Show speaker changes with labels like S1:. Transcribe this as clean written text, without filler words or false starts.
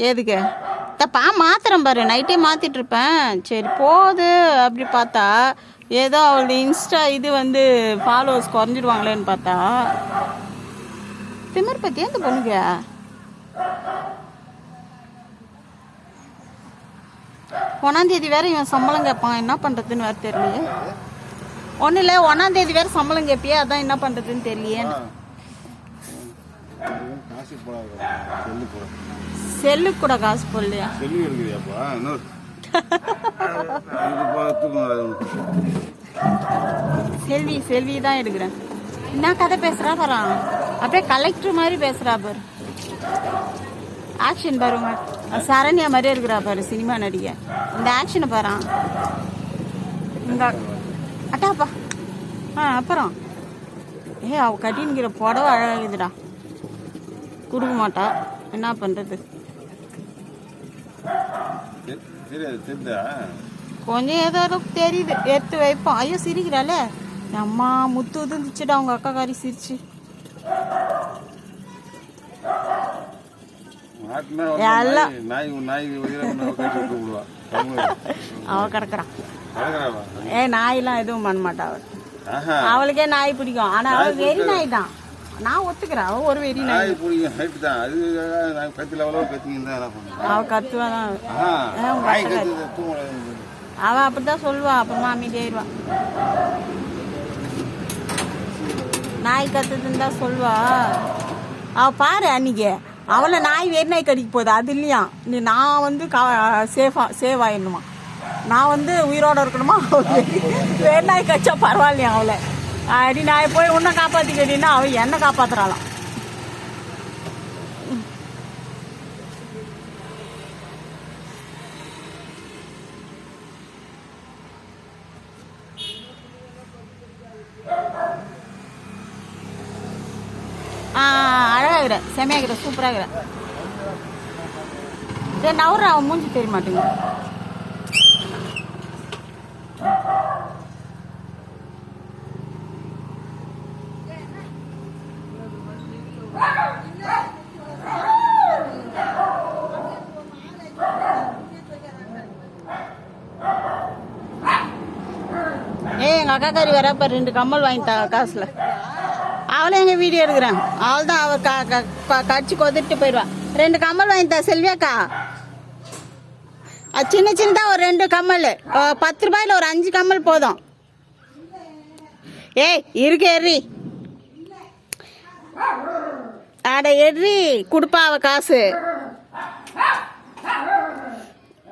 S1: எதுக்கு தப்பா மாத்திரம் பாரு, நைட்டே மாத்திட்டு இருப்பேன். சரி போகுது அப்படி பார்த்தா ஏதோ அவளுடைய இன்ஸ்டா இது வந்து ஃபாலோவர்ஸ் குறைஞ்சிடுவாங்களேன்னு பார்த்தா திமிர் பத்தியா இந்த பொண்ணுங்க. ஒன்னாந்தேதி வேற இவன் சம்பளம் கேட்பான், என்ன பண்றதுன்னு வேற தெரியலையே. ஒன்றும் இல்லை, ஒன்னாந்தேதி வேற சம்பளம் கேட்பியே, அதான் என்ன பண்றதுன்னு தெரியலையே. செல்லுக்கு கூட காசு போடலையா? செல்வி தான் எடுக்கிறேன். என்ன கதை பேசுறா பாரு, அப்படியே கலெக்டர் மாதிரி பேசுறா பாரு. ஆக்ஷன் பாருங்க, சரண்யா மாதிரியே இருக்கிறா பாரு சினிமா நடிகை. இந்த ஆக்ஷனை பாரு. இந்த அட்டாப்பா அப்புறம் அவ கட்டின்கிற புடவை அழகுதுடா, கொடுக்க மாட்டா, என்ன பண்றது. கொஞ்சம் ஏதோ தெரியுது, எடுத்து வைப்போம். ஐயோ சிரிக்கிறாளே அம்மா, முத்து உதிர்ந்துச்சுடா அவங்க அக்கா காரி சிரிச்சு. அவ கிடக்குறான். நாயெல்லாம் எதுவும் பண்ண மாட்டா அவள். அவளுக்கே நாய் பிடிக்கும், ஆனா அவள் வெறி நாய் தான். நான் ஒத்துக்கிறேன், அவ ஒரு வெறி நாய். அவ கத்துவாதான், அவ அப்படித்தான் சொல்லுவா. அப்புறமா அமைதியாயிருவா. நாய் கத்துதுன்னு தான் சொல்லுவா. அவ பாரு அன்னைக்கு அவளை நாய் வெறி நாய் கடிக்க போகுது, அது இல்லையா நீ நான் வந்து சேவ் ஆயிடணுமா, நான் வந்து உயிரோட இருக்கணுமா, வேறு நாய் கடிச்சா பரவாயில்லையா அவளை அடி நான் போய் உன்னை காப்பாற்றிக்கிட்டீங்கன்னா அவள் என்ன காப்பாத்துறாளாம். அழகாகிற, செமையாகிற, சூப்பராகிற. சரி நவுற, அவன் மூஞ்சி தெரிய மாட்டேங்க. எங்கள் அக்கா காரி வரப்ப 2 கம்மல் வாங்கிட்டாங்க காசுல. அவளே எங்கள் வீடியோ எடுக்கிறேன், அவள் தான் அவள் கடிச்சு கொதிட்டு போயிடுவான். 2 கம்மல் வாங்கிட்டா செல்வியாக்கா. அது சின்ன சின்னதாக ஒரு 2 கம்மல், 10 ரூபாயில் ஒரு 5 கம்மல் போதும். ஏய் இருக்கு எறி, அட எறி கொடுப்பா அவ காசு.